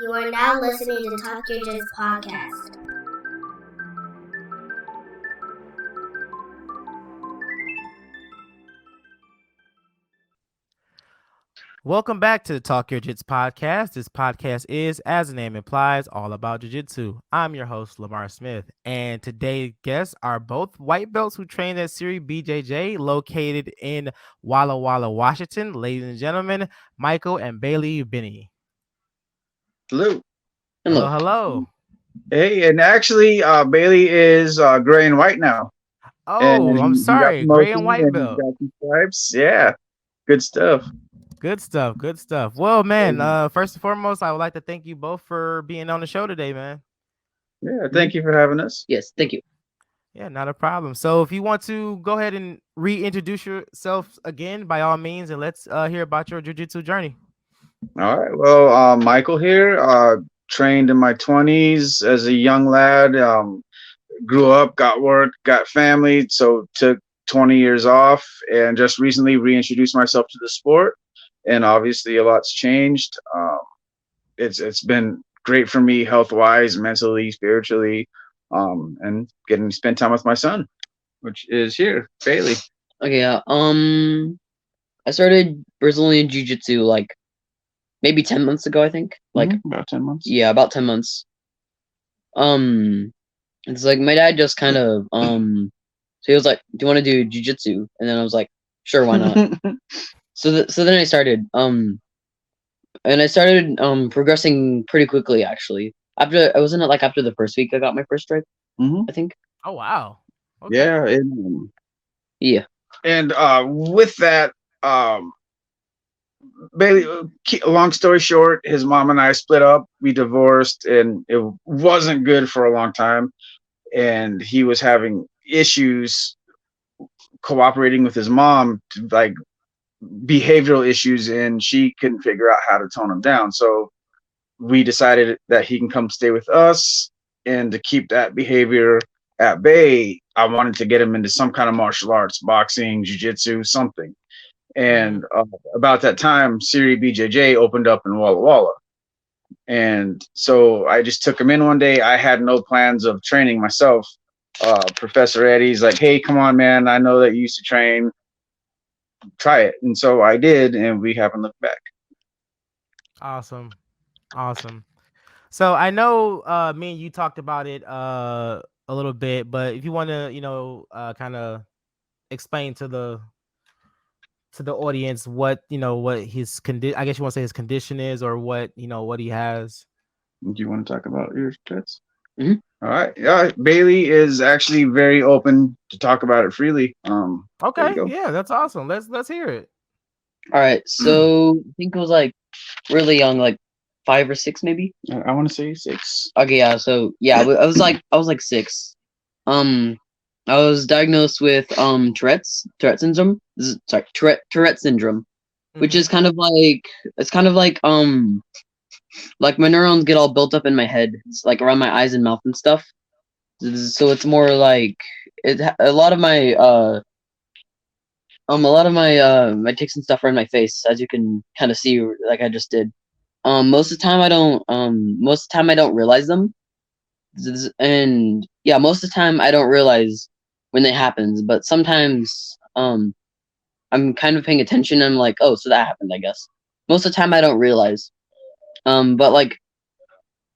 You are now listening to Talk Your Jits podcast. Welcome back to the Talk Your Jits podcast. This podcast is, as the name implies, all about Jiu Jitsu. I'm your host, Lamar Smith, and today's guests are both white belts who trained at Series BJJ, located in Walla Walla, Washington. Ladies and gentlemen, Michael and Bailey Binney. Hello. Hello, hello. Hey, and actually, Bailey is gray and white now. Oh, And I'm he got sorry, gray and promoted white and belt. got some stripes. Yeah, good stuff. Good stuff, good stuff. Well, man, first and foremost, I would like to thank you both for being on the show today, man. Yeah, thank you for having us. Yes, thank you. Yeah, not a problem. So if you want to go ahead and reintroduce yourself again, by all means, and let's hear about your jiu-jitsu journey. All right. Well, Michael here. Trained in my 20s as a young lad. Grew up, got work, got family, so took 20 years off, and just recently reintroduced myself to the sport. And obviously, a lot's changed. It's been great for me health wise, mentally, spiritually, and getting to spend time with my son, which is here, Bailey. Okay, I started Brazilian Jiu Jitsu like maybe 10 months ago, I think. Like about 10 months. Yeah, about 10 months. It's like my dad just kind of so he was like, "Do you want to do Jiu Jitsu?" And then I was like, "Sure, why not?" So then I started and I started progressing pretty quickly actually. After I wasn't it like after the first week I got my first stripe, I think. Oh wow. Okay. Yeah. Yeah. And with that, Bailey, long story short, his mom and I split up. We divorced, and it wasn't good for a long time. And he was having issues cooperating with his mom, like behavioral issues, and she couldn't figure out how to tone him down. So we decided that he can come stay with us, and to keep that behavior at bay, I wanted to get him into some kind of martial arts, boxing, jiu-jitsu, something. And about that time, Series BJJ opened up in Walla Walla. And so I just took him in one day. I had no plans of training myself. Professor Eddie's like, "Hey, come on, man. I know that you used to train. Try it." And so I did, and we haven't looked back. Awesome. So I know me and you talked about it a little bit, but if you want to, kind of explain to the audience what his condition, I guess you want to say his condition is, or what he has. Do you want to talk about your Jits? Mm-hmm. All right. Yeah, Bailey is actually very open to talk about it freely. Okay, yeah, that's awesome. Let's hear it. All right, so I think it was like really young, like 5 or 6 maybe. I want to say 6. Okay, yeah. So yeah, I was like 6. I was diagnosed with Tourette syndrome. Tourette syndrome, which is kind of like like my neurons get all built up in my head. It's like around my eyes and mouth and stuff. So it's more like a lot of my my tics and stuff are in my face, as you can kind of see, like I just did. Most of the time I don't realize them, and yeah, most of the time I don't realize when it happens, but sometimes I'm kind of paying attention and I'm like, oh, so that happened, I guess. Most of the time I don't realize. But like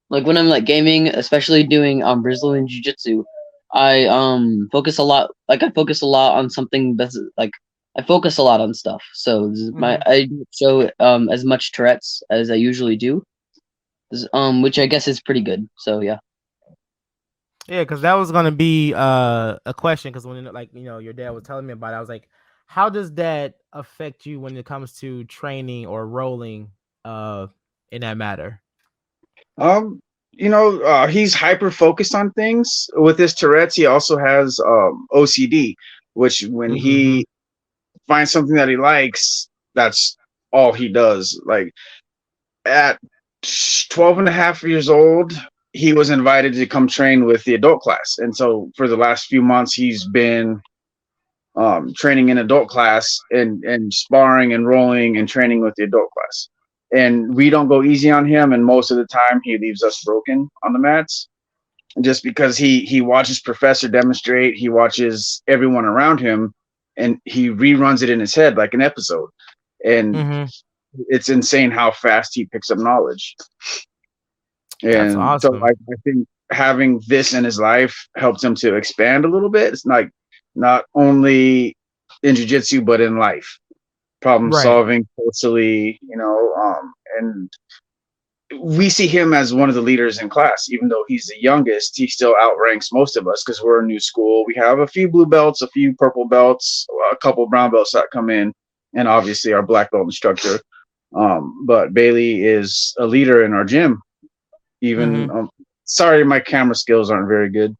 when I'm like gaming, especially doing Brazilian Jiu Jitsu, I focus a lot. Like I focus a lot on something that's like I focus a lot on stuff. So I don't show as much Tourette's as I usually do, which I guess is pretty good. So yeah. Yeah, because that was gonna be a question. Because when your dad was telling me about it, I was like, how does that affect you when it comes to training or rolling in that matter? He's hyper focused on things. With his Tourette's, he also has OCD, which when he finds something that he likes, that's all he does. Like at 12 and a half years old, he was invited to come train with the adult class. And so for the last few months, he's been training in adult class and sparring and rolling and training with the adult class. and we don't go easy on him. And most of the time, he leaves us broken on the mats, just because he watches Professor demonstrate, he watches everyone around him, and he reruns it in his head like an episode. And Mm-hmm. it's insane how fast he picks up knowledge. That's And so awesome. I think having this in his life helped him to expand a little bit. It's like not only in jiu-jitsu but in life, problem Right. solving socially, and we see him as one of the leaders in class. Even though he's the youngest, he still outranks most of us because we're a new school. We have a few blue belts, a few purple belts, a couple brown belts that come in, and obviously our black belt instructor. But Bailey is a leader in our gym. Even Mm-hmm. sorry, my camera skills aren't very good.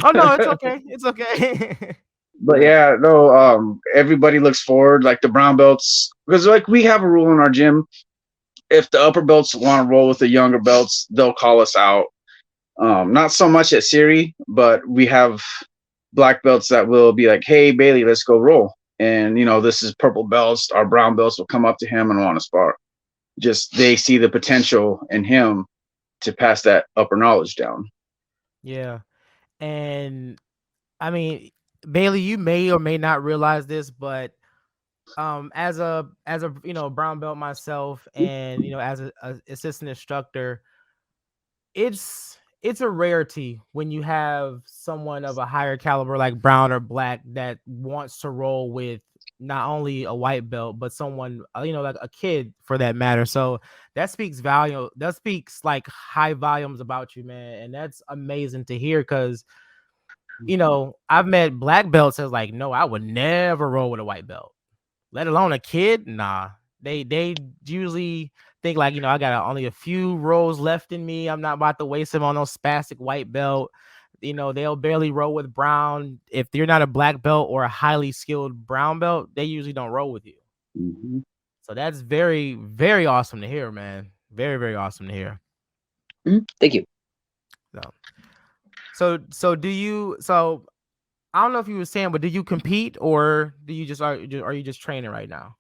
Oh no, it's okay. It's okay. But yeah, no, everybody looks forward, like the brown belts, because like we have a rule in our gym. If the upper belts want to roll with the younger belts, they'll call us out. Not so much at Siri, but we have black belts that will be like, "Hey Bailey, let's go roll." And this is purple belts. Our brown belts will come up to him and want to spar. Just they see the potential in him to pass that upper knowledge down. Yeah. And I mean, Bailey, you may or may not realize this, but as a brown belt myself, and as a assistant instructor, it's a rarity when you have someone of a higher caliber like brown or black that wants to roll with not only a white belt but someone like a kid for that matter. So that speaks like high volumes about you, man, and that's amazing to hear because I've met black belts that's like, no, I would never roll with a white belt, let alone a kid. Nah, they usually think like, I got only a few rolls left in me. I'm not about to waste them on no spastic white belt. They'll barely roll with brown. If you're not a black belt or a highly skilled brown belt, they usually don't roll with you. Mm-hmm. So that's very, very awesome to hear, man. Very, very awesome to hear. Thank you. So do you? So I don't know if you were saying, but do you compete or do you are you just training right now?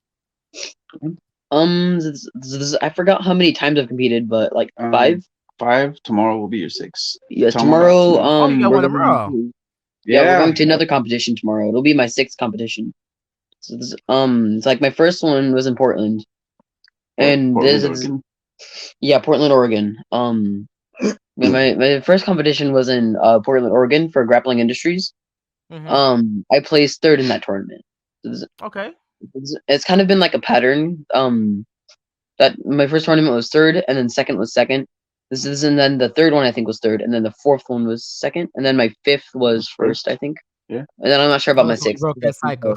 I forgot how many times I've competed, but like five. 5. Tomorrow will be your 6. Yeah, Tell 'em about tomorrow. Oh, you got We're one going tomorrow. to. Yeah, we're going to another competition tomorrow. It'll be my 6th competition. So it's like my first one was in Portland, and Portland, this is Oregon. yeah, Portland, Oregon. My first competition was in Portland, Oregon for Grappling Industries. Mhm. I placed 3rd in that tournament. Okay. It's kind of been like a pattern. That my first tournament was 3rd, and then 2nd was 2nd. And then the 3rd one I think was 3rd, and then the 4th one was 2nd, and then my 5th was 1st, I think. Yeah. And then I'm not sure about Oh, my so you 6th. broke that cycle.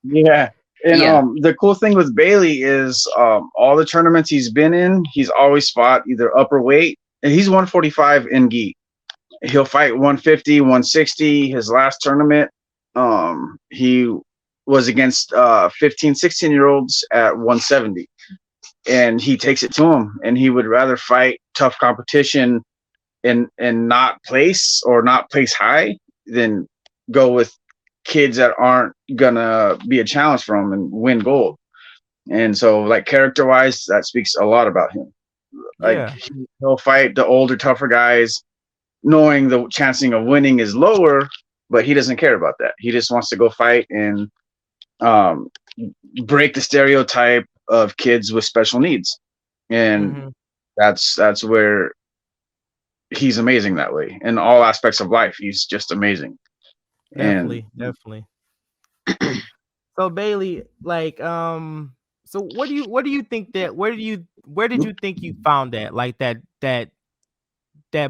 Yeah. And Yeah. the cool thing with Bailey is all the tournaments he's been in, he's always fought either upper weight, and he's 145 in gi. He'll fight 150, 160. His last tournament, he was against 15, 16-year-olds at 170. And he takes it to him, and he would rather fight tough competition and not place or not place high than go with kids that aren't gonna be a challenge for him and win gold. And so, like, character wise, that speaks a lot about him. Like, Yeah. he'll fight the older, tougher guys, knowing the chancing of winning is lower, but he doesn't care about that. He just wants to go fight and break the stereotype of kids with special needs. And Mhm. that's where he's amazing that way. In all aspects of life, he's just amazing. Definitely. So Bailey, like, so what do you think that where did you think you found that, like that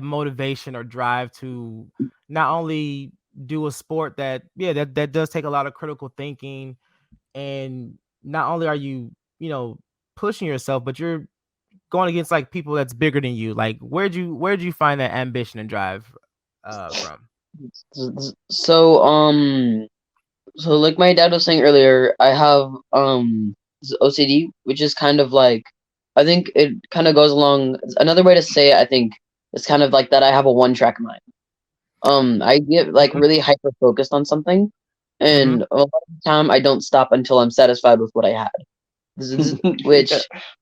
motivation or drive to not only do a sport that does take a lot of critical thinking, and not only are you pushing yourself, but you're going against like people that's bigger than you. Like, where'd you find that ambition and drive from? So so like my dad was saying earlier, I have OCD, which is kind of like, I think it kind of goes along. Another way to say it, I think, is kind of like that I have a one-track mind. I get like really hyper focused on something, and a lot of the time I don't stop until I'm satisfied with what I had. which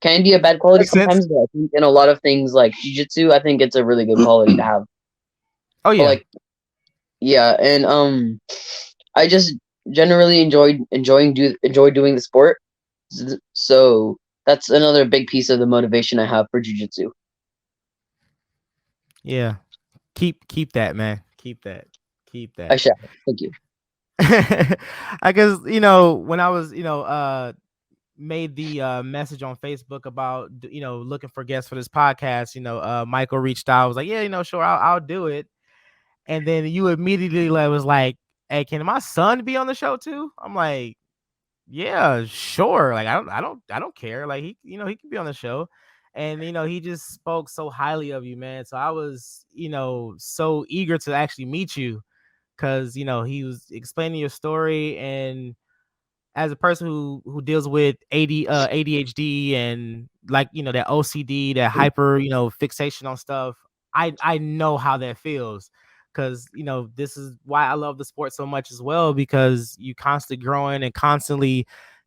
can be a bad quality Makes sense. sometimes, but I think in a lot of things like jiu-jitsu, I think it's a really good quality to have. Oh But yeah. like, yeah, and I just generally enjoy doing the sport. So that's another big piece of the motivation I have for jiu-jitsu. Yeah. Keep that, man. Keep that. Keep I that. shall. Thank you. I guess, when I was, made the message on Facebook about, looking for guests for this podcast, Michael reached out, was like, yeah, sure, I'll do it. And then you immediately was like, hey, can my son be on the show too? I'm like, yeah, sure. Like, I don't care. Like, he can be on the show. And, he just spoke so highly of you, man. So I was, so eager to actually meet you because, he was explaining your story. And as a person who deals with ADHD and like, that OCD, that hyper, fixation on stuff, I know how that feels. Because, this is why I love the sport so much as well, because you constantly growing and constantly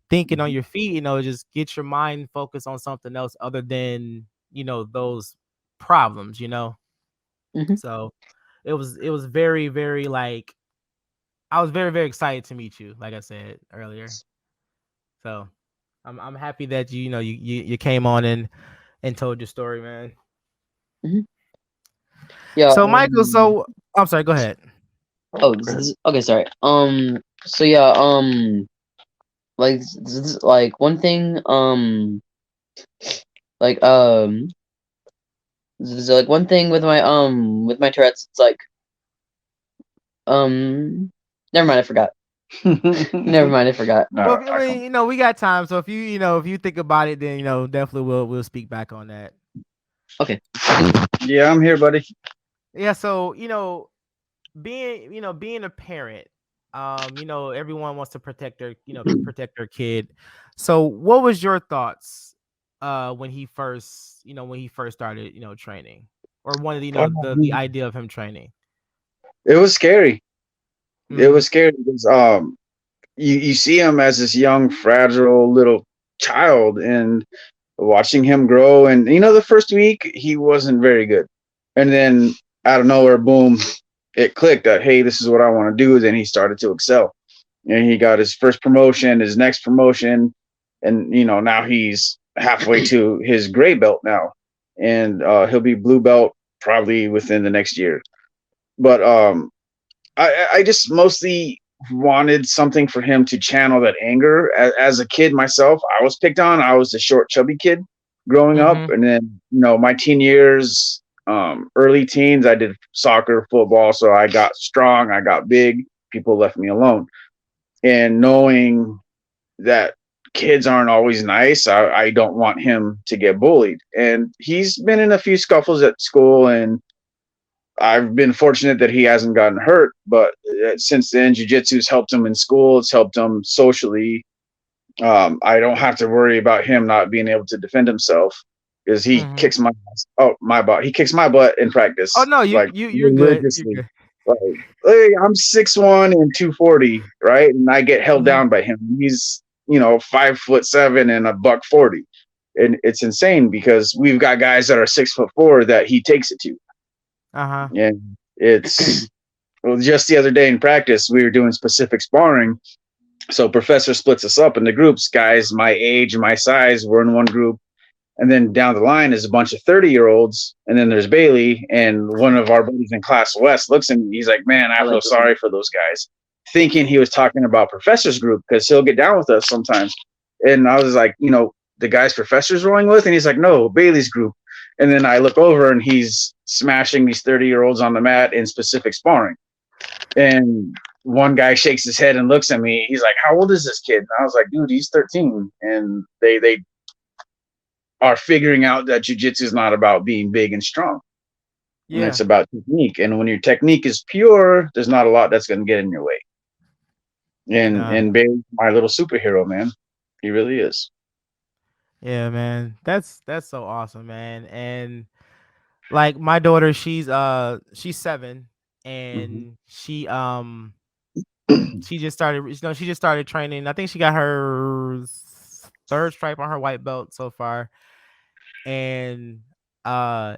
thinking on your feet, just get your mind focused on something else other than, those problems, Hmm. So it was very, very like, I was very, very excited to meet you, like I said earlier. So I'm happy that you came on and told your story, man. Hmm. Yeah. So Michael, so I'm sorry, go ahead. Oh, okay. Sorry. So yeah. Like one thing. Like like one thing with my Tourette's. It's like Never mind. I forgot. Never mind. I forgot. Well, I mean, we got time, so if you think about it, then definitely we'll speak back on that. Okay. Yeah, I'm here, buddy. Yeah, so being a parent, everyone wants to protect their kid. So what was your thoughts when he first started, training, or one of the idea of him training? It was scary. It Mhm. was scary because you see him as this young, fragile little child, and watching him grow. And the first week he wasn't very good, and then out of nowhere, boom, it clicked that hey, this is what I want to do. Then he started to excel, and he got his first promotion, his next promotion, and now he's halfway to his gray belt now, and he'll be blue belt probably within the next year. But I just mostly wanted something for him to channel that anger. As a kid myself, I was picked on. I was the short, chubby kid growing up, Mhm. and then my teen years, early teens, I did soccer, football, so I got strong, I got big. People left me alone, and knowing that kids aren't always nice, I don't want him to get bullied. And he's been in a few scuffles at school, and I've been fortunate that he hasn't gotten hurt, but since then, jujitsu's helped him in school. It's helped him socially. I don't have to worry about him not being able to defend himself because he Mhm. kicks my ass. Oh, my butt. He kicks my butt in Oh practice, no, like you're good. You're religiously. good. Like, hey, I'm 6'1" and 240, right? And I get held Mhm. down by him. He's 5'7" and a buck 40, and it's insane because we've got guys that are 6'4" that he takes it to, Uh-huh. and it's well, just the other day in practice, we were doing specific sparring. So professor splits us up into groups. Guys my age, my size, we're in one group. And then down the line is a bunch of 30-year-olds. And then there's Bailey. And one of our buddies in class, West, looks at me. He's like, man, I I feel like this one. sorry for those guys. Thinking he was talking about professor's group because he'll get down with us sometimes. And I was like, the guys professor's rolling with? And he's like, no, Bailey's group. And then I look over and he's smashing these 30-year-olds on the mat in specific sparring. And one guy shakes his head and looks at me. He's like, how old is this kid? And I was like, dude, he's 13. And they are figuring out that jiu-jitsu is not about being big and strong. And Yeah. it's about technique. And when your technique is pure, there's not a lot that's going to get in your way. And No. and Bailey's my little superhero, man. He really is. Yeah, man. That's so awesome, man. And like my daughter, she's 7, Mm-hmm. and she just started training. I think she got her third stripe on her white belt so far. And uh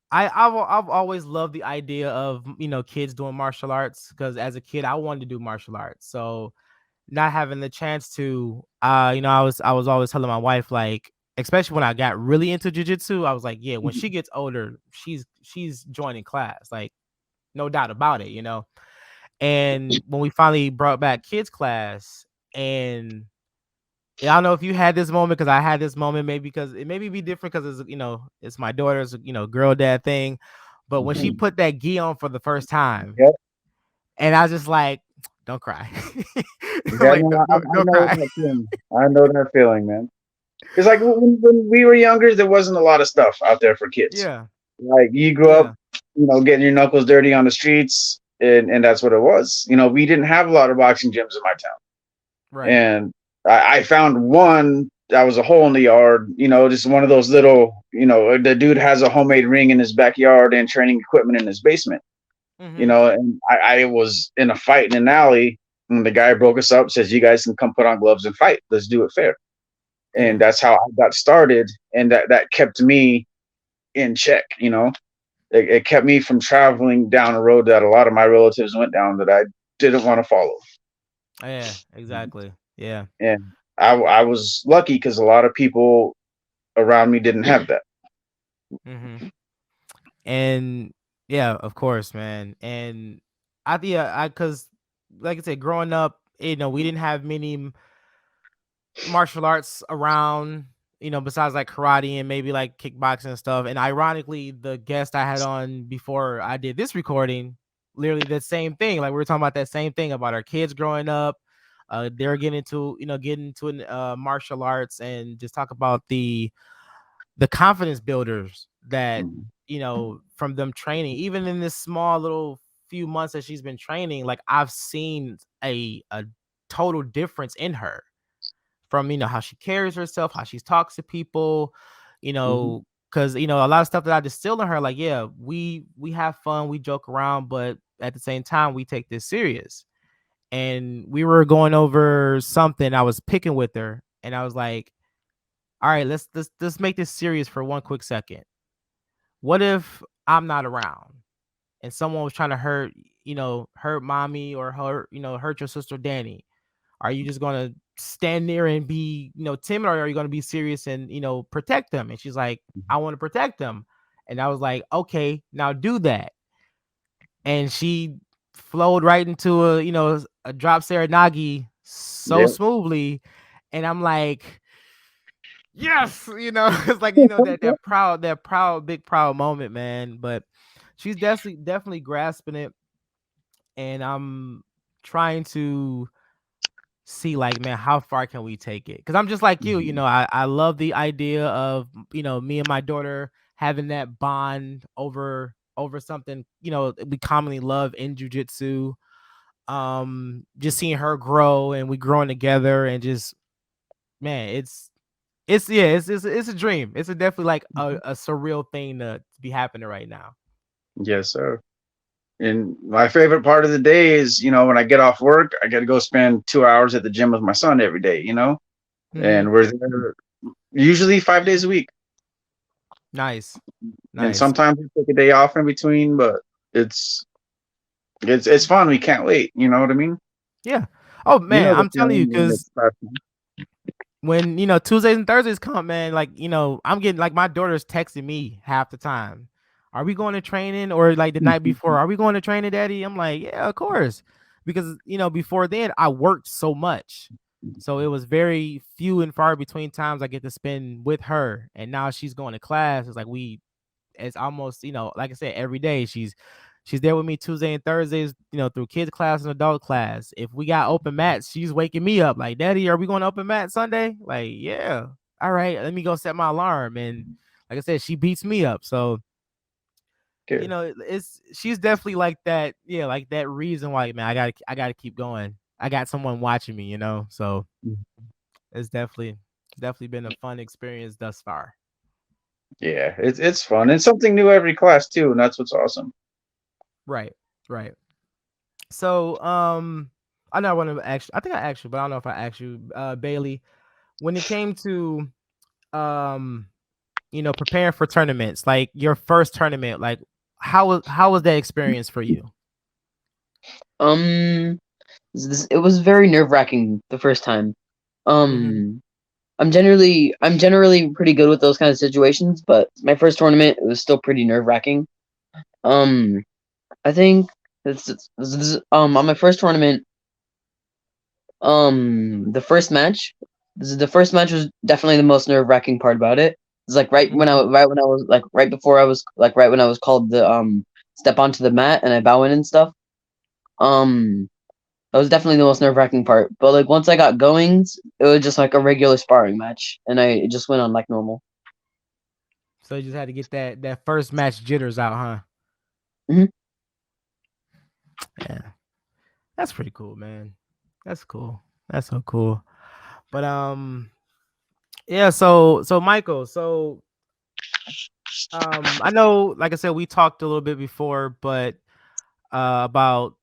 I've always loved the idea of, kids doing martial arts, because as a kid I wanted to do martial arts. So not having the chance to, I was always telling my wife, like, especially when I got really into jujitsu, I was like, yeah, when she gets older, she's joining class, like, no doubt about it. And when we finally brought back kids class, and I don't know if you had this moment, because I had this moment, maybe because it maybe be different because it's my daughter's, girl dad thing. But when she Mhm. put that gi on for the first time, Yep. and I was just like, don't cry. Yeah, Like, no, I don't know cry. that feeling. I know that feeling, man. It's like when we were younger, there wasn't a lot of stuff out there for kids. Yeah. Like you grew up, Yeah. getting your knuckles dirty on the streets, and that's what it was. We didn't have a lot of boxing gyms in my town, Right. and I found one that was a hole in the yard. Just one of those little. The dude has a homemade ring in his backyard and training equipment in his basement. Mm-hmm. And I was in a fight in an alley, and the guy broke us up, says, "You guys can come put on gloves and fight. Let's do it fair." And Yeah. that's how I got started, and that kept me in check. It kept me from traveling down a road that a lot of my relatives went down that I didn't want to follow. Yeah. Exactly. Yeah. And I was lucky because a lot of people around me didn't have that. Mm-hmm. And yeah, of course, man. And because like I said, growing up, we didn't have many martial arts around, besides like karate and maybe like kickboxing and stuff. And ironically, the guest I had on before I did this recording, literally the same thing. Like we were talking about that same thing about our kids growing up. They're getting into martial arts, and just talk about the confidence builders that, Mhm. from them training, even in this small little few months that she's been training, like I've seen a total difference in her, from how she carries herself, how she talks to people, you Mhm. know, because a lot of stuff that I distill in her, like, yeah, we have fun, we joke around, but at the same time, we take this serious. And we were going over something, I was picking with her, and I was like, all right, let's make this serious for one quick second. What if I'm not around and someone was trying to hurt mommy, or hurt your sister Danny? Are you just gonna stand there and be, timid, or are you gonna be serious and, protect them? And she's like, I want to protect them. And I was like, okay, now do that. And she flowed right into a drop Serenagi so Yeah. smoothly. And I'm like, yes, it's like, that proud, big proud moment, man. But she's definitely grasping it. And I'm trying to see, like, man, how far can we take it? Because I'm just like you, Mhm. I love the idea of, me and my daughter having that bond over something, we commonly love in jujitsu. Just seeing her grow, and we growing together, and just, man, it's yeah, it's a dream. It's definitely like a surreal thing to be happening right now. Yes, sir. And my favorite part of the day is, when I get off work, I got to go spend 2 hours at the gym with my son every day. Hmm. And we're there usually 5 days a week. Nice. And Nice. sometimes we take a day off in between, but it's it's fun. We can't wait. You know what I mean? Yeah. Oh You man, know the I'm telling you, feeling when it's because fast. when Tuesdays and Thursdays come, man, like, I'm getting, like, my daughter's texting me half the time. Are we going to training? Or like the night before, are we going to training, daddy? I'm like, yeah, of course. Because before then I worked so much. So it was very few and far between times I get to spend with her. And now she's going to class. It's like it's almost, like I said, every day she's there with me Tuesday and Thursdays, through kids class and adult class. If we got open mats, she's waking me up like, daddy, are we going to open mat Sunday? Like, yeah. All right, let me go set my alarm. And like I said, she beats me up. So, Good. it's she's definitely like that. Yeah, like that reason why, man, I gotta keep going. I got someone watching me, so it's definitely been a fun experience thus far. Yeah, it's fun and something new every class too, and that's what's awesome. Right, right. So, I know I want to ask. I think I asked you, but I don't know if I asked you, Bailey. when it came to um preparing for tournaments, like your first tournament, like how was that experience for you? Um, it was very nerve-wracking the first time. Mm-hmm. Um, I'm generally pretty good with those kind of situations, but my first tournament, it was still pretty nerve-wracking. Um, I think on my first tournament, the first match, the first match was definitely the most nerve-wracking part about it. It's like right when I was like right before I was like right when I was called the step onto the mat and I bow in and stuff. Um, that was definitely the most nerve-wracking part. But like once I got going, it was just like a regular sparring match, and it just went on like normal. So you just had to get that first match jitters out, huh? Mhm. Yeah, that's pretty cool, man. That's cool. That's so cool. But yeah. So Michael. So I know, like I said, we talked a little bit before, but about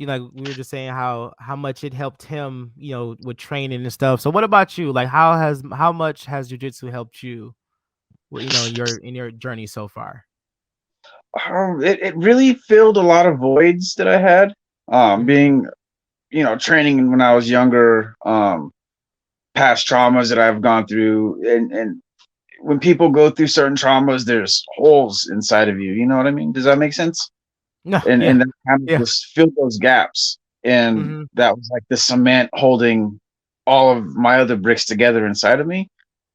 like we were just saying how much it helped him, with training and stuff. So what about you? Like how much has jujitsu helped you, in your journey so far? It really filled a lot of voids that I had. Mm-hmm. Being, training when I was younger, past traumas that I've gone through, and when people go through certain traumas, there's holes inside of you. You know what I mean? Does that make sense? No, And yeah, that kind of yeah. just filled those gaps, and Mm-hmm. that was like the cement holding all of my other bricks together inside of me.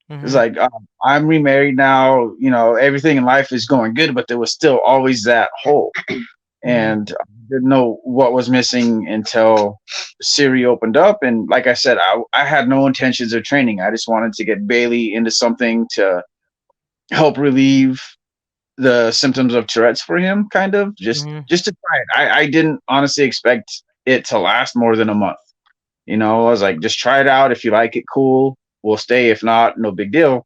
It's Mm-hmm. like, I'm remarried now. Everything in life is going good, but there was still always that hole, Mm-hmm. and I didn't know what was missing until Siri opened up. And like I said, I had no intentions of training. I just wanted to get Bailey into something to help relieve the symptoms of Tourette's for him, kind of Mm-hmm. just to try it. I didn't honestly expect it to last more than a month. I was like, just try it out. If you like it, cool. We'll stay. If not, no big deal.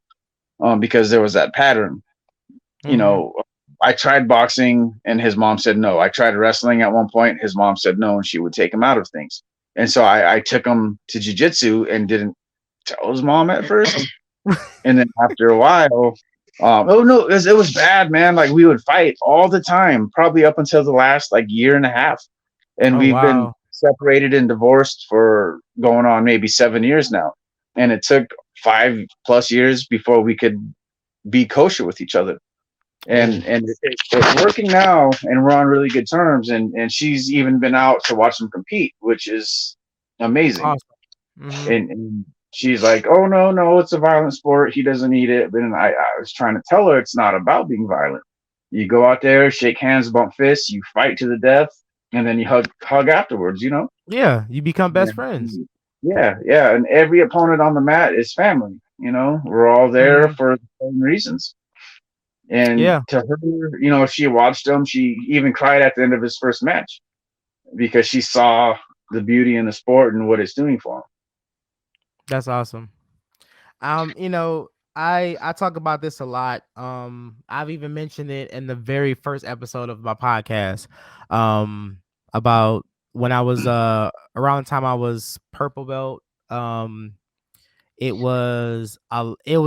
Because there was that pattern. You Mm-hmm. know, I tried boxing and his mom said no. I tried wrestling at one point. His mom said no, and she would take him out of things. And so I took him to jujitsu and didn't tell his mom at first. And then after a while, oh no, it was bad, man. Like we would fight all the time, probably up until the last like year and a half. And Oh we've been wow. separated and divorced for going on maybe 7 years now. And it took 5+ years before we could be kosher with each other. Oh, And it's working now, and we're on really good terms. And she's even been out to watch him compete, which is amazing. awesome. Mm-hmm. And she's like, "Oh no, no, it's a violent sport. He doesn't need it." But then I was trying to tell her it's not about being violent. You go out there, shake hands, bump fists, you fight to the death, and then you hug afterwards. Yeah, you become best friends. Yeah, yeah, yeah. And every opponent on the mat is family. We're all there Mm-hmm. for the same reasons. And Yeah, to her, she watched him. She even cried at the end of his first match because she saw the beauty in the sport and what it's doing for him. that's awesome. I talk about this a lot. I've even mentioned it in the very first episode of my podcast. Um, about when I was around the time I was purple belt. It was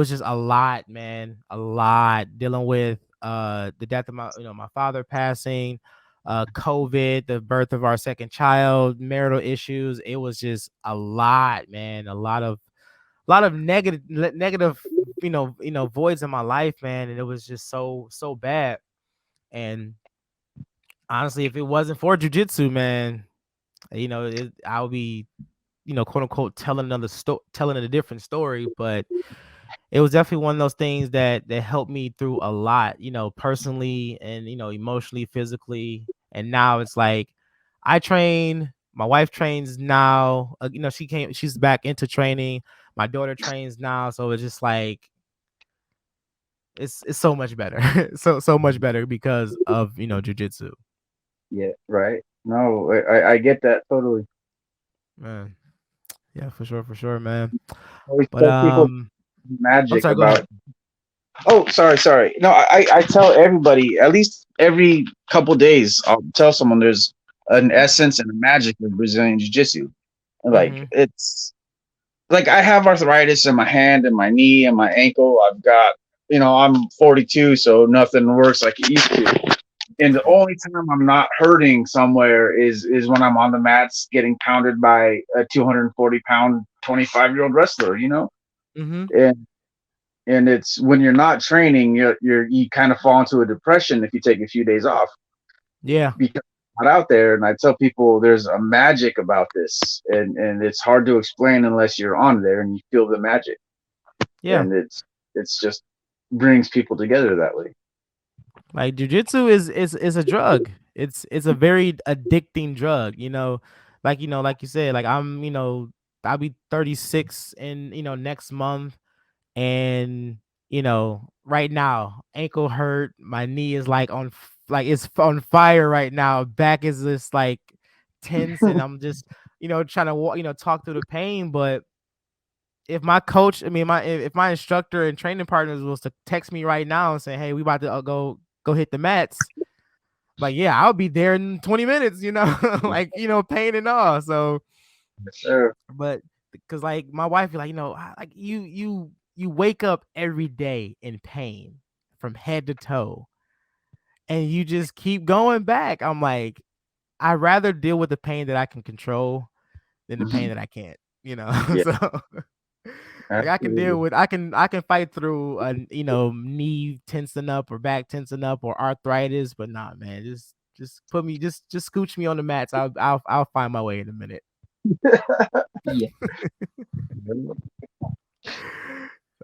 just a lot, man. A lot dealing with the death of my father passing, COVID, the birth of our second child, marital issues. It was just a lot, man. A lot of negative voids in my life, man, and it was just so bad. And honestly, if it wasn't for jujitsu, man, I would be quote unquote telling a different story. But it was definitely one of those things that helped me through a lot, personally and emotionally, physically. And now it's like I train, my wife trains now. She's back into training. My daughter trains now, so it's just like it's so much better. So much better because of jujitsu. Yeah, right. No, I get that totally. Man. Yeah, for sure, man. I always But tell people I'm magic sorry, go ahead. about. Oh, sorry. No, I tell everybody at least every couple days. I'll tell someone there's an essence and a magic of Brazilian Jiu Jitsu. Like Mm-hmm. it's like I have arthritis in my hand and my knee and my ankle. I've got, I'm 42, so nothing works like it used to. And the only time I'm not hurting somewhere is when I'm on the mats getting pounded by a 240-pound 25-year-old wrestler, Mm-hmm. And it's when you're not training, you kind of fall into a depression if you take a few days off Yeah. because I'm not out there. And I tell people there's a magic about this, and it's hard to explain unless you're on there and you feel the magic. Yeah. And it's just brings people together that way. Like jujitsu is a drug. It's a very addicting drug, like you said, like I'll be 36 in, next month. And right now, ankle hurt, my knee is like like it's on fire right now. Back is just like tense, and I'm just trying to walk, talk through the pain. But if my coach, I mean, my if my instructor and training partners was to text me right now and say, "Hey, we about to go hit the mats," like, yeah, I'll be there in 20 minutes, like, pain and all. So, Sure. but because like my wife be like, like you wake up every day in pain from head to toe, and you just keep going back. I'm like, I'd rather deal with the pain that I can control than the pain Mhm. that I can't, Yeah, so like absolutely. I can fight through a knee tensing up or back tensing up or arthritis, but nah, man, just put me just scooch me on the mats. I'll find my way in a minute. Yeah.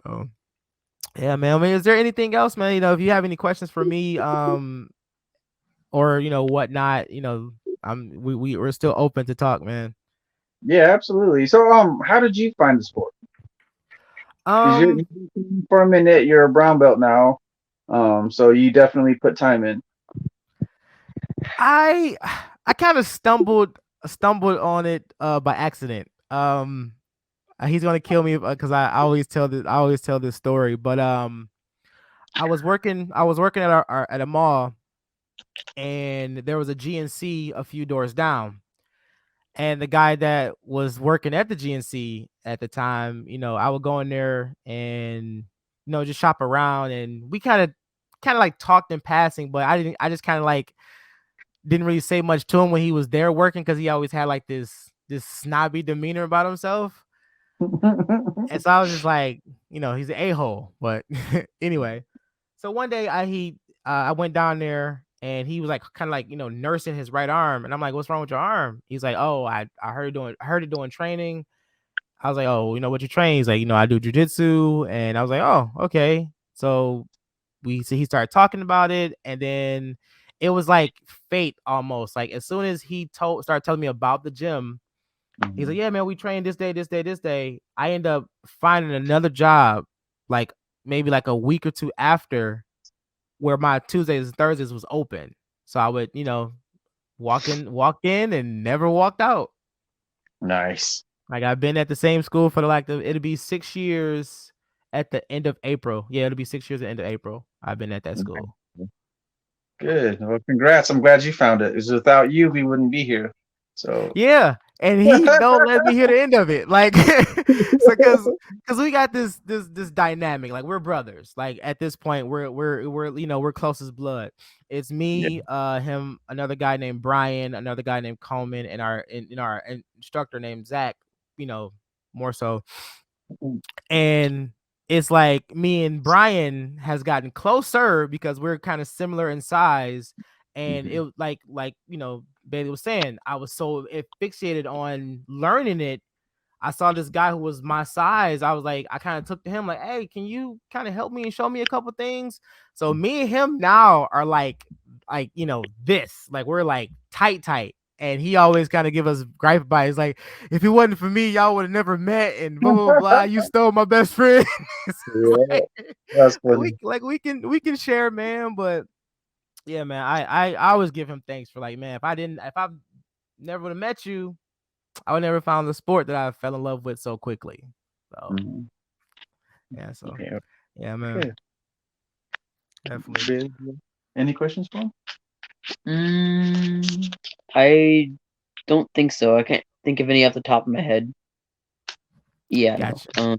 So yeah, man. I mean, is there anything else, man? If you have any questions for me, or whatnot, we're still open to talk, man. Yeah, absolutely. So, how did you find the sport? Because Um, for a minute, you're a brown belt now. So you definitely put time in. I I kind of stumbled on it by accident. He's gonna kill me because I always tell this story, but I was working at at a mall, and there was a GNC a few doors down. And the guy that was working at the GNC at the time, I would go in there and just shop around, and we kind of like talked in passing, but I just kind of like didn't really say much to him when he was there working, because he always had like this snobby demeanor about himself. And so I was just like, he's an a-hole. But anyway, so one day I went down there, and he was like kind of like nursing his right arm, and I'm like, "What's wrong with your arm?" He's like, "Oh, I heard it doing training." I was like, "Oh, what you train?" He's like, "I do jujitsu," and I was like, "Oh, okay." So he started talking about it, and then it was like fate almost. Like as soon as he started telling me about the gym, he's like, Mhm. "Yeah, man, we train this day, this day, this day." I end up finding another job, like maybe like a week or two after, where my Tuesdays and Thursdays was open. So I would, walk in and never walked out. Nice. Like I've been at the same school for it'll be 6 years at the end of April. Yeah, it'll be 6 years at the end of April. I've been at that school. Good. Well, congrats. I'm glad you found it. Because without you, we wouldn't be here. So. Yeah, and he don't let me hear the end of it. Like, so because we got this dynamic. Like we're brothers. Like at this point, we're we're close as blood. It's Yeah. me, him, another guy named Brian, another guy named Coleman, and our instructor named Zach. More so, and it's like me and Brian has gotten closer because we're kind of similar in size. And it Mhm. was like Bailey was saying, I was so fixated on learning it. I saw this guy who was my size. I was like, I kind of took to him like, "Hey, can you kind of help me and show me a couple things?" So me and him now are like this, like we're like tight. And he always kind of give us gripe about it. He's like, "If it wasn't for me, y'all would have never met," and blah blah blah. "You stole my best friend." It's Yeah, like, that's we funny. we can share, man. But yeah, man, I always give him thanks for like, man, if I never would have met you, I would never found the sport that I fell in love with so quickly. So Mhm. yeah, so Yeah. yeah, man, Okay. definitely. Biz, any questions for him? Mm, I don't think so. I can't think of any off the top of my head. Yeah, Gotcha. no.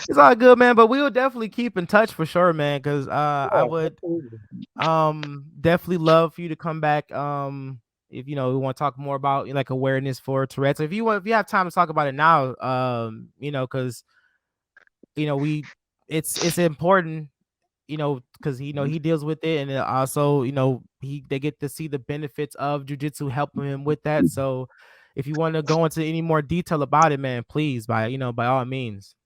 It's all good, man. But we will definitely keep in touch for sure, man. Because I would definitely love for you to come back. If we want to talk more about like awareness for Tourette's. If you have time to talk about it now, because we it's important, because he deals with it, and also they get to see the benefits of jujitsu helping him with that. So if you want to go into any more detail about it, man, please, by all means.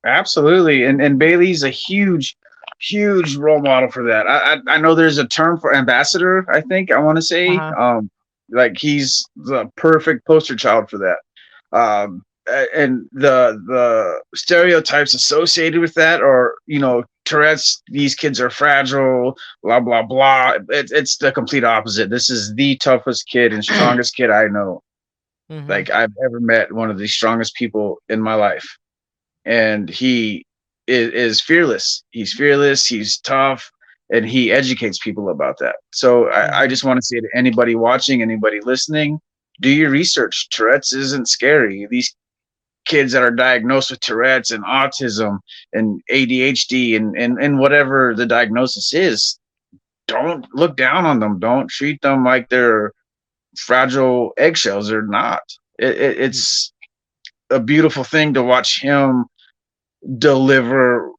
Absolutely, and Bailey's a huge role model for that. I know there's a term for ambassador. I think I want to say, Uh-huh. like he's the perfect poster child for that. And the stereotypes associated with that, or Tourette's, these kids are fragile, blah blah blah. It's the complete opposite. This is the toughest kid and strongest kid I know. Mm-hmm. Like I've ever met, one of the strongest people in my life, and he is fearless. He's fearless. He's tough, and he educates people about that. So I just want to say to anybody watching, anybody listening, do your research. Tourette's isn't scary. These kids that are diagnosed with Tourette's and autism and ADHD and whatever the diagnosis is, don't look down on them. Don't treat them like they're fragile eggshells. They're not. It's a beautiful thing to watch him deliver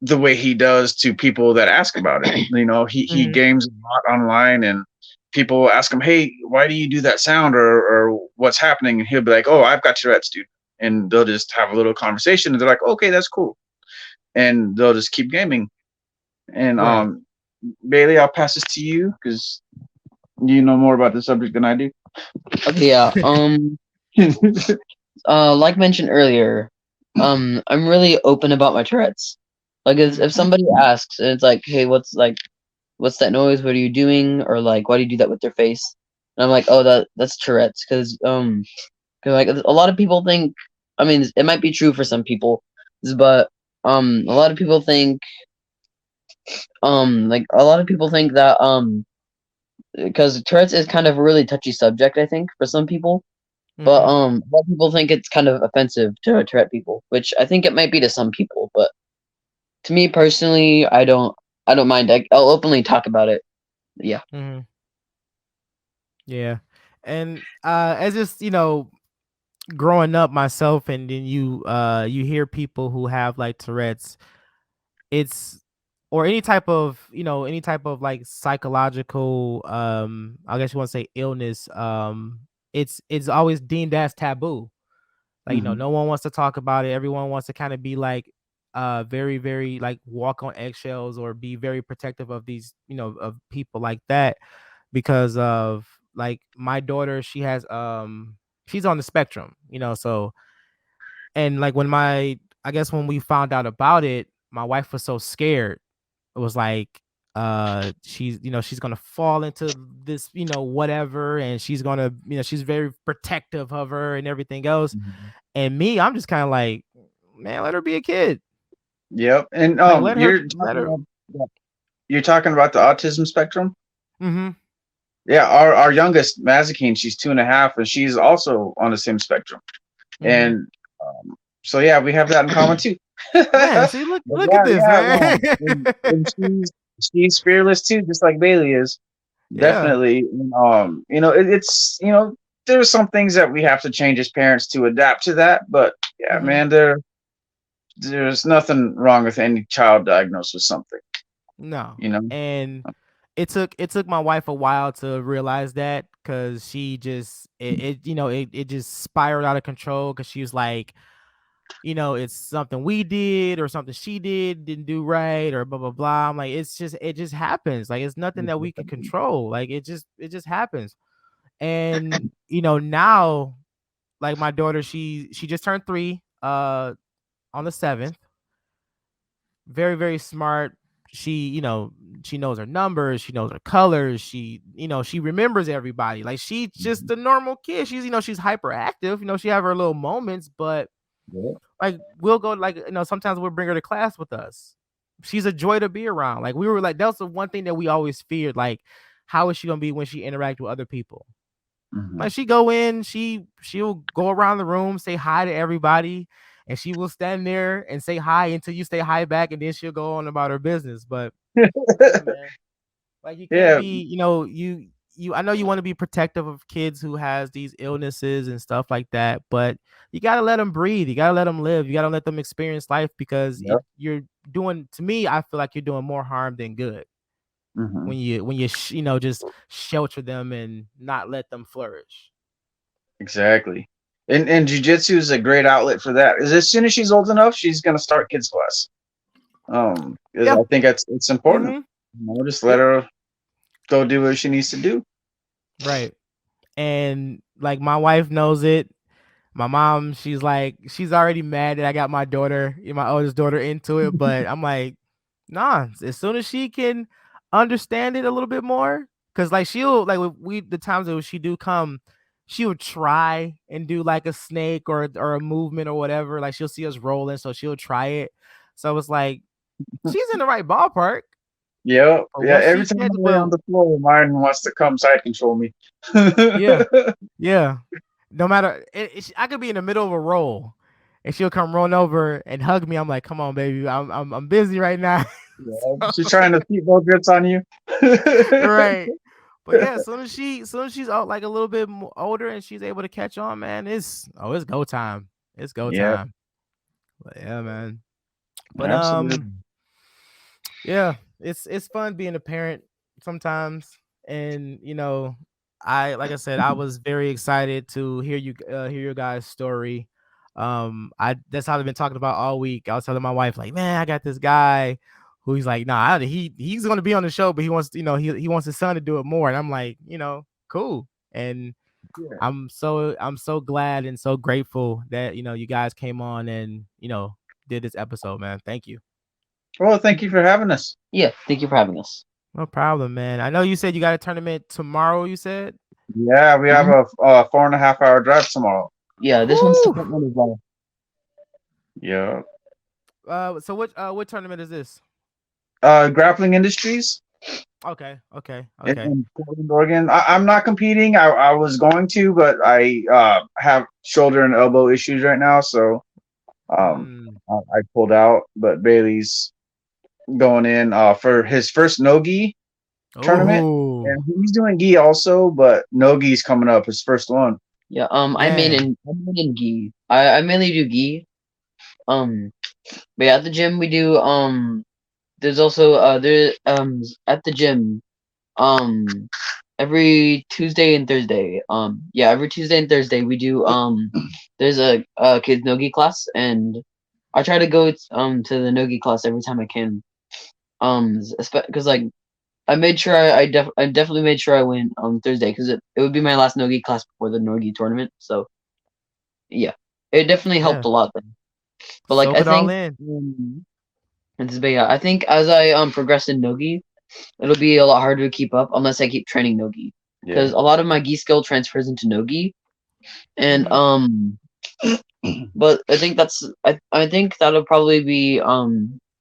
the way he does to people that ask about it. He games a lot online, and people ask him, "Hey, why do you do that sound?" or "What's happening?" And he'll be like, "Oh, I've got Tourette's, dude." And they'll just have a little conversation, and they're like, "Okay, that's cool," and they'll just keep gaming. And Right. Bailey, I'll pass this to you because you know more about the subject than I do. Okay, yeah. Like mentioned earlier, I'm really open about my Tourette's. Like, if somebody asks, and it's like, "Hey, what's that noise? What are you doing?" Or like, "Why do you do that with your face?" And I'm like, "Oh, that's Tourette's," because like a lot of people think. I mean, it might be true for some people, but a lot of people think like a lot of people think that because Tourette's is kind of a really touchy subject, I think, for some people. But a lot of people think it's kind of offensive to Tourette people, which I think it might be to some people. But to me personally, I don't mind. I'll openly talk about it. Yeah. Mm-hmm. Yeah. And as just growing up myself, and then you hear people who have like Tourette's, it's or any type of like psychological, I guess you want to say illness, it's always deemed as taboo. Like, no one wants to talk about it. Everyone wants to kind of be like very, very like walk on eggshells or be very protective of these, of people like that, because of like my daughter, she's on the spectrum, so. And like I guess when we found out about it, my wife was so scared. It was like she's gonna fall into this, whatever, and she's gonna, she's very protective of her and everything else. And me, I'm just kind of like, man, let her be a kid. Yep. And Like, let her you're talking about the autism spectrum. Mm-hmm. Yeah, our youngest Mazikeen, she's 2.5, and she's also on the same spectrum. Mm-hmm. And so yeah, we have that in common too. Man, see, look at Yeah, this, yeah, man. and she's fearless too, just like Bailey is. Yeah. Definitely. It's there's some things that we have to change as parents to adapt to that, but yeah, Mm-hmm. man, there's nothing wrong with any child diagnosed with something. No. You know. And it took my wife a while to realize that, because she just it just spiraled out of control, because she was like, it's something we did or something she didn't do right, or blah blah blah. I'm like, it just happens. Like, it's nothing that we can control. Like, it just happens. And now, like, my daughter, she just turned 3 on the 7th. Very, very smart. She knows her numbers, she knows her colors, she remembers everybody. Like, she's just a normal kid. She's hyperactive, she have her little moments, but Yeah. like, we'll go, like, sometimes we'll bring her to class with us. She's a joy to be around. Like, we were like, that was the one thing that we always feared, like, how is she gonna be when she interact with other people? Mhm. Like she go in, she'll go around the room, say hi to everybody, and she will stand there and say hi until you say hi back, and then she'll go on about her business. But yeah, man, like you can't Yeah. be, I know you want to be protective of kids who has these illnesses and stuff like that, but you gotta let them breathe. You gotta let them live. You gotta let them experience life because Yep. you're doing. To me, I feel like you're doing more harm than good Mhm. when you just shelter them and not let them flourish. Exactly. And jujitsu is a great outlet for that. Is as soon as she's old enough, she's gonna start kids class. 'Cause Yeah. I think it's important. Mm-hmm. Just let Yep. her go do what she needs to do. Right. And like my wife knows it. My mom, she's already mad that I got my oldest daughter into it, but I'm like, nah, as soon as she can understand it a little bit more, because like she'll like the times that she do come, she'll try and do like a snake or a movement or whatever. Like she'll see us rolling, so she'll try it. So it's like she's in the right ballpark. Yep. But Yeah. once Every she time gets, I lay but on the floor, mine wants to come side control me. yeah, yeah. No matter, I could be in the middle of a roll, and she'll come run over and hug me. I'm like, come on, baby, I'm busy right now. Yeah, So, she's trying to keep both grips on you. right. But yeah, as soon as she's out like a little bit older and she's able to catch on, man, it's go time. It's go Yeah, time. But yeah, man. But absolutely. yeah, it's fun being a parent sometimes, and I like I said, I was very excited to hear your guys' story. I That's how I've been talking about all week. I was telling my wife like, man, I got this guy who he's like, nah, he's gonna be on the show, but he wants he wants his son to do it more, and I'm like, cool, and Yeah. I'm so glad and so grateful that you guys came on and did this episode, man. Thank you. Well, thank you for having us. Yeah, thank you for having us. No problem, man. I know you said you got a tournament tomorrow, you said? Yeah, we have Mhm. a 4.5 hour drive tomorrow. Yeah, this one's Whew. second one as well. Yeah. So what tournament is this? Grappling Industries Okay, okay, in, okay. in Portland, Oregon. I'm not competing. I was going to, but I have shoulder and elbow issues right now, so um, Mm. I pulled out. But Bailey's going in for his first no-gi tournament, Oh, and he's doing gi also, but no-gi's coming up, his first one. Yeah, man. I'm main in gi. I mainly do gi. Um, but yeah, at the gym we do there's also at the gym um every Tuesday and Thursday. Yeah, every Tuesday and Thursday we do there's a kids nogi class, and I try to go to the nogi class every time I can. Because like I made sure I definitely made sure I went on Thursday because it would be my last nogi class before the nogi tournament. So yeah, it definitely helped Yeah. a lot then. But like Soak I it all think in. but yeah, I think as I progress in nogi, it'll be a lot harder to keep up unless I keep training nogi. Yeah. Because a lot of my gi skill transfers into nogi, and Mhm. but I think that'll probably be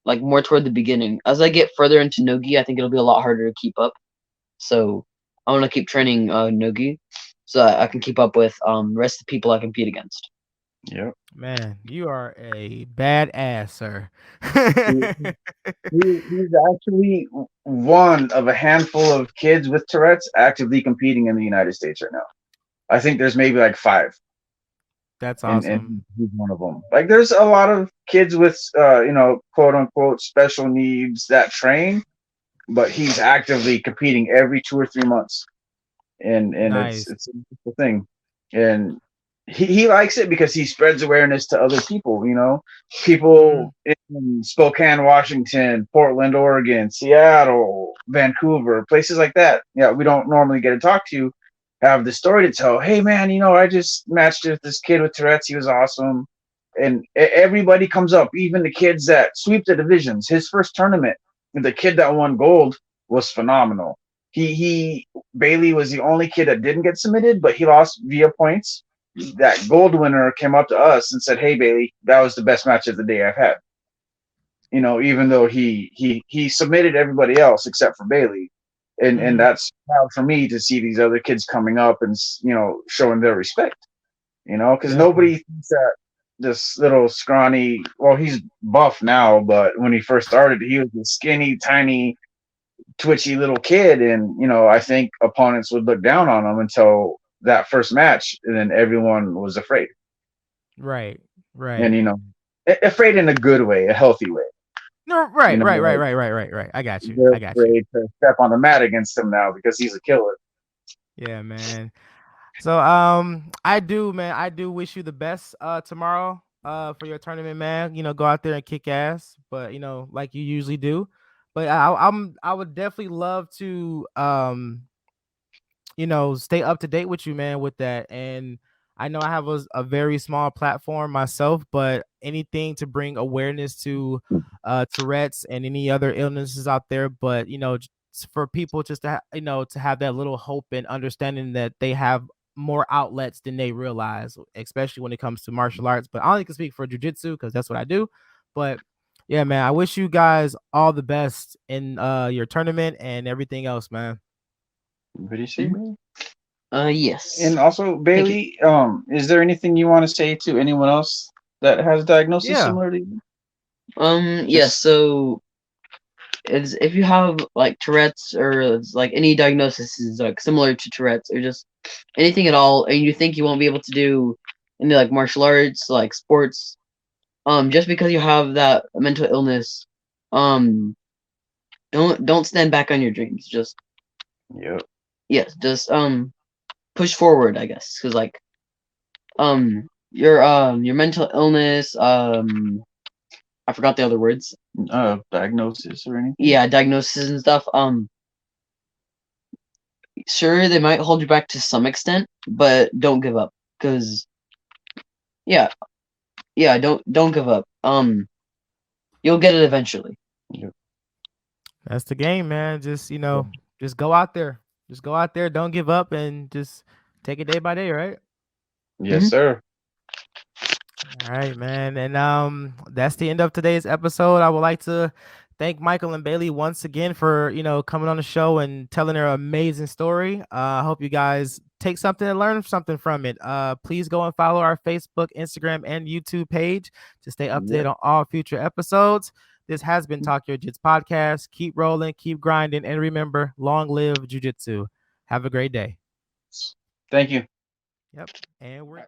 like more toward the beginning. As I get further into nogi, I think it'll be a lot harder to keep up. So I want to keep training nogi so that I can keep up with rest of the people I compete against. Yep. Man, you are a badass, sir. He, he's actually one of a handful of kids with Tourette's actively competing in the United States right now. I think there's maybe like five, That's and awesome. he's one of them. Like, there's a lot of kids with, quote unquote special needs that train, but he's actively competing every 2 or 3 months, and Nice. it's a beautiful thing, and he likes it because he spreads awareness to other people. People Mhm. in Spokane, Washington, Portland, Oregon, Seattle, Vancouver, places like that. Yeah, we don't normally get to talk to. Have the story to tell. Hey, man, I just matched with this kid with Tourette's. He was awesome, and everybody comes up, even the kids that sweep the divisions. His first tournament, the kid that won gold was phenomenal. He Bailey was the only kid that didn't get submitted, but he lost via points. That gold winner came up to us and said, "Hey, Bailey, that was the best match of the day I've had." Even though he submitted everybody else except for Bailey. and that's proud for me to see these other kids coming up and showing their respect. Because nobody thinks that this little scrawny, well, he's buff now, but when he first started, he was a skinny, tiny, twitchy little kid, and I think opponents would look down on him until that first match, and then everyone was afraid. Right. And afraid in a good way, a healthy way. No, right. I got you. They're afraid to step on the mat against him now because he's a killer. Yeah, man. So I do wish you the best tomorrow for your tournament, man. Go out there and kick ass, but like you usually do. But I would definitely love to stay up to date with you, man, with that. And I know I have a very small platform myself, but anything to bring awareness to Tourette's and any other illnesses out there, but for people just to to have that little hope and understanding that they have more outlets than they realize, especially when it comes to martial arts. But I only can speak for jiu-jitsu because that's what I do. But yeah, man, I wish you guys all the best in your tournament and everything else, man. What do you say, man? Yes. And also, Bailey, is there anything you want to say to anyone else that has diagnosis similar to you? Yes. So, if you have like Tourette's or like any diagnosis is like similar to Tourette's or just anything at all, and you think you won't be able to do any like martial arts, like sports, just because you have that mental illness, don't stand back on your dreams. Just just push forward, I guess, because like your mental illness, I forgot the other words. Diagnosis or anything? Yeah, diagnosis and stuff. Sure, they might hold you back to some extent, but don't give up. Cause don't give up. You'll get it eventually. That's the game, man. Just just go out there. Just go out there. Don't give up, and just take it day by day, right? Yes, sir. All right, man. And that's the end of today's episode. I would like to thank Michael and Bailey once again for coming on the show and telling their amazing story. I hope you guys take something and learn something from it. Please go and follow our Facebook, Instagram, and YouTube page to stay up to date on all future episodes. This has been Talk Your Jits podcast. Keep rolling, keep grinding, and remember, long live Jiu Jitsu. Have a great day. Thank you. Yep. And we're